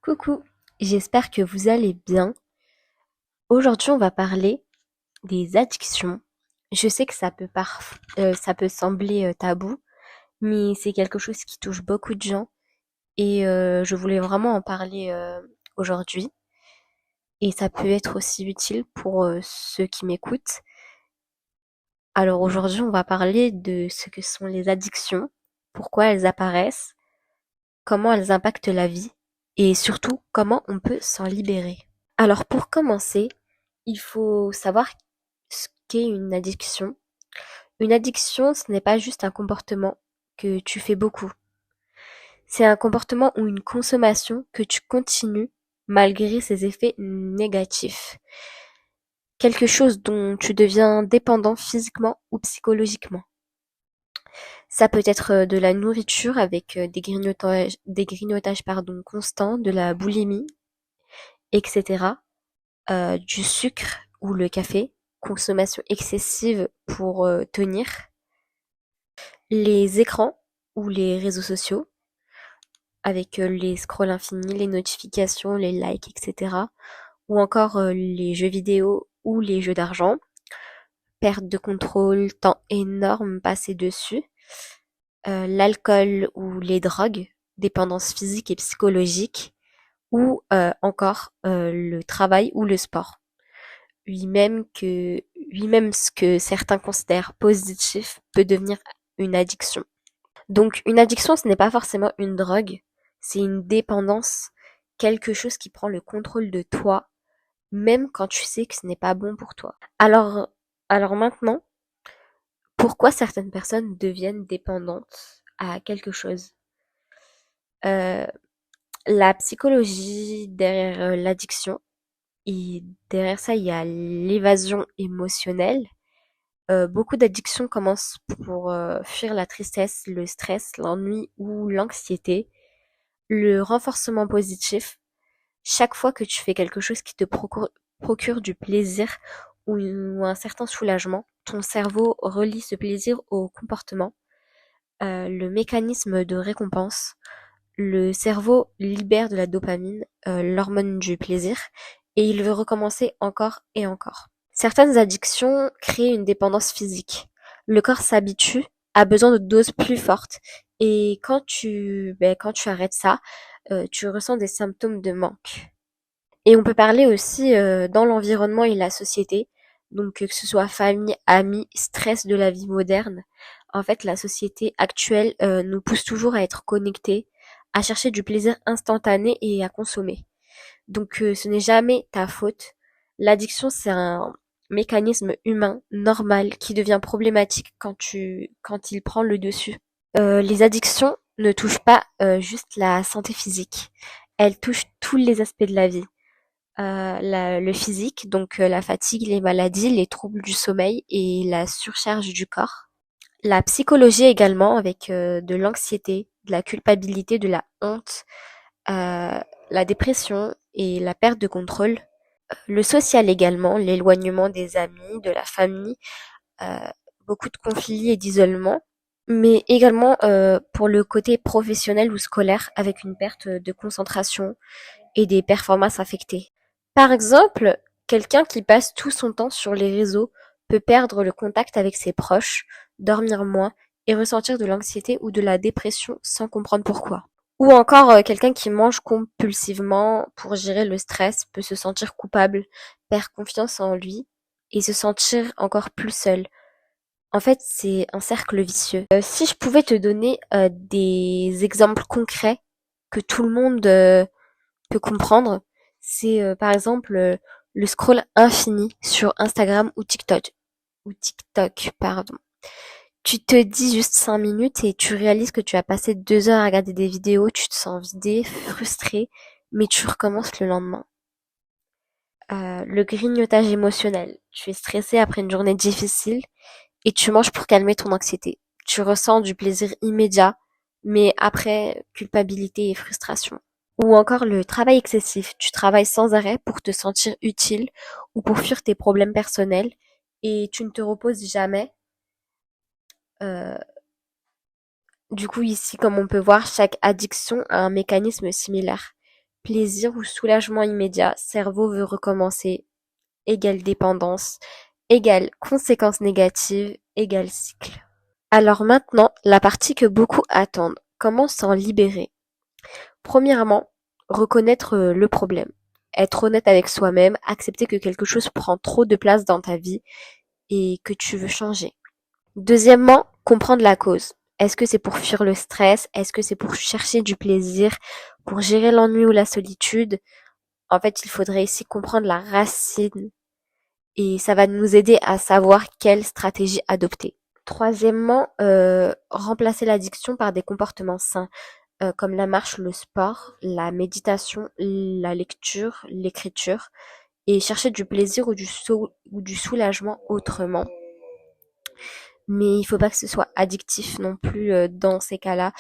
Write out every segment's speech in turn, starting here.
Coucou, j'espère que vous allez bien. Aujourd'hui, on va parler des addictions. Je sais que ça peut sembler tabou, mais c'est quelque chose qui touche beaucoup de gens et je voulais vraiment en parler aujourd'hui. Et ça peut être aussi utile pour ceux qui m'écoutent. Alors aujourd'hui, on va parler de ce que sont les addictions, pourquoi elles apparaissent, comment elles impactent la vie et surtout comment on peut s'en libérer. Alors pour commencer, il faut savoir ce qu'est une addiction. Une addiction, ce n'est pas juste un comportement que tu fais beaucoup. C'est un comportement ou une consommation que tu continues malgré ses effets négatifs. Quelque chose dont tu deviens dépendant physiquement ou psychologiquement. Ça peut être de la nourriture avec des grignotages constants, de la boulimie, etc. Du sucre ou le café, consommation excessive pour tenir, les écrans ou les réseaux sociaux, avec les scrolls infinis, les notifications, les likes, etc. Ou encore les jeux vidéo ou les jeux d'argent, perte de contrôle, temps énorme passé dessus, l'alcool ou les drogues, dépendance physique et psychologique, ou encore le travail ou le sport. Lui-même ce que certains considèrent positif peut devenir une addiction. Donc une addiction, ce n'est pas forcément une drogue, c'est une dépendance, quelque chose qui prend le contrôle de toi, même quand tu sais que ce n'est pas bon pour toi. Alors maintenant, pourquoi certaines personnes deviennent dépendantes à quelque chose? Euh, la psychologie derrière l'addiction, et derrière ça, il y a l'évasion émotionnelle. Beaucoup d'addictions commencent pour fuir la tristesse, le stress, l'ennui ou l'anxiété. Le renforcement positif, chaque fois que tu fais quelque chose qui te procure du plaisir ou un certain soulagement, ton cerveau relie ce plaisir au comportement. Le mécanisme de récompense, le cerveau libère de la dopamine, l'hormone du plaisir, et il veut recommencer encore et encore. Certaines addictions créent une dépendance physique. Le corps s'habitue, a besoin de doses plus fortes, et quand tu arrêtes ça, tu ressens des symptômes de manque. Et on peut parler aussi dans l'environnement et la société, donc que ce soit famille, amis, stress de la vie moderne. En fait, la société actuelle nous pousse toujours à être connectés, à chercher du plaisir instantané et à consommer. Donc ce n'est jamais ta faute. L'addiction, c'est un mécanisme humain normal qui devient problématique quand il prend le dessus. Les addictions ne touchent pas juste la santé physique. Elles touchent tous les aspects de la vie. Le physique, donc la fatigue, les maladies, les troubles du sommeil et la surcharge du corps. La psychologie également, avec de l'anxiété, de la culpabilité, de la honte, la dépression et la perte de contrôle. Le social également, l'éloignement des amis, de la famille, euh, beaucoup de conflits et d'isolement, mais également pour le côté professionnel ou scolaire avec une perte de concentration et des performances affectées. Par exemple, quelqu'un qui passe tout son temps sur les réseaux peut perdre le contact avec ses proches, dormir moins et ressentir de l'anxiété ou de la dépression sans comprendre pourquoi. Ou encore quelqu'un qui mange compulsivement pour gérer le stress peut se sentir coupable, perdre confiance en lui et se sentir encore plus seul. En fait, c'est un cercle vicieux. Si je pouvais te donner des exemples concrets que tout le monde peut comprendre, c'est par exemple le scroll infini sur Instagram ou TikTok, pardon. Tu te dis juste 5 minutes et tu réalises que tu as passé 2 heures à regarder des vidéos, tu te sens vidé, frustré, mais tu recommences le lendemain. Le grignotage émotionnel. Tu es stressé après une journée difficile et tu manges pour calmer ton anxiété. Tu ressens du plaisir immédiat, mais après, culpabilité et frustration. Ou encore le travail excessif. Tu travailles sans arrêt pour te sentir utile ou pour fuir tes problèmes personnels et tu ne te reposes jamais. Euh, du coup, ici, comme on peut voir, chaque addiction a un mécanisme similaire. Plaisir ou soulagement immédiat, cerveau veut recommencer, égale dépendance, égale conséquences négatives, égale cycle. Alors maintenant, la partie que beaucoup attendent. Comment s'en libérer? Premièrement, reconnaître le problème. Être honnête avec soi-même, accepter que quelque chose prend trop de place dans ta vie et que tu veux changer. Deuxièmement, comprendre la cause. Est-ce que c'est pour fuir le stress? Est-ce que c'est pour chercher du plaisir? Pour gérer l'ennui ou la solitude? En fait, il faudrait ici comprendre la racine et ça va nous aider à savoir quelle stratégie adopter. Troisièmement, remplacer l'addiction par des comportements sains, comme la marche, le sport, la méditation, la lecture, l'écriture, et chercher du plaisir ou du soulagement autrement. Mais il faut pas que ce soit addictif non plus dans ces cas-là.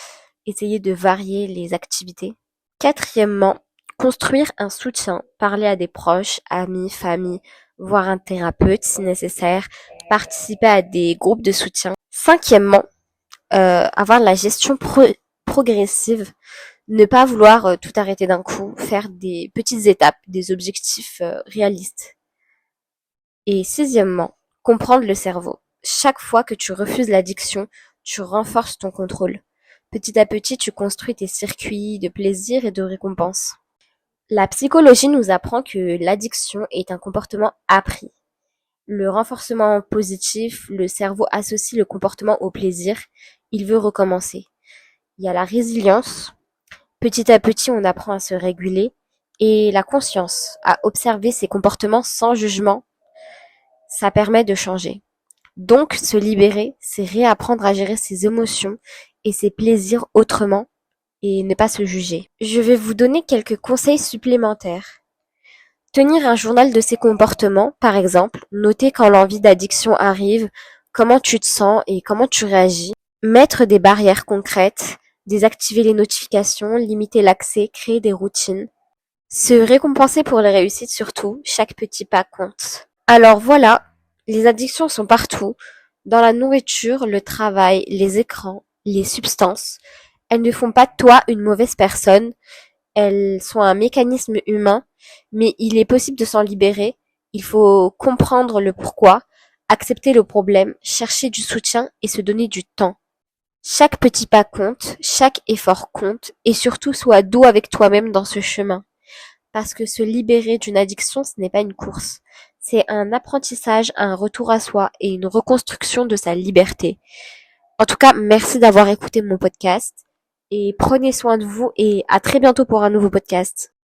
Essayer de varier les activités. Quatrièmement, construire un soutien, parler à des proches, amis, famille, voir un thérapeute si nécessaire, participer à des groupes de soutien. Cinquièmement, avoir la gestion progressive, ne pas vouloir tout arrêter d'un coup, faire des petites étapes, des objectifs réalistes. Et sixièmement, comprendre le cerveau. Chaque fois que tu refuses l'addiction, tu renforces ton contrôle. Petit à petit, tu construis tes circuits de plaisir et de récompense. La psychologie nous apprend que l'addiction est un comportement appris. Le renforcement positif, le cerveau associe le comportement au plaisir, il veut recommencer. Il y a la résilience, petit à petit on apprend à se réguler, et la conscience, à observer ses comportements sans jugement, ça permet de changer. Donc se libérer, c'est réapprendre à gérer ses émotions et ses plaisirs autrement et ne pas se juger. Je vais vous donner quelques conseils supplémentaires. Tenir un journal de ses comportements, par exemple, noter quand l'envie d'addiction arrive, comment tu te sens et comment tu réagis. Mettre des barrières concrètes, désactiver les notifications, limiter l'accès, créer des routines. Se récompenser pour les réussites surtout, chaque petit pas compte. Alors voilà, les addictions sont partout, dans la nourriture, le travail, les écrans, les substances. Elles ne font pas de toi une mauvaise personne, elles sont un mécanisme humain, mais il est possible de s'en libérer. Il faut comprendre le pourquoi, accepter le problème, chercher du soutien et se donner du temps. Chaque petit pas compte, chaque effort compte, et surtout sois doux avec toi-même dans ce chemin. Parce que se libérer d'une addiction, ce n'est pas une course. C'est un apprentissage, un retour à soi et une reconstruction de sa liberté. En tout cas, merci d'avoir écouté mon podcast et prenez soin de vous et à très bientôt pour un nouveau podcast.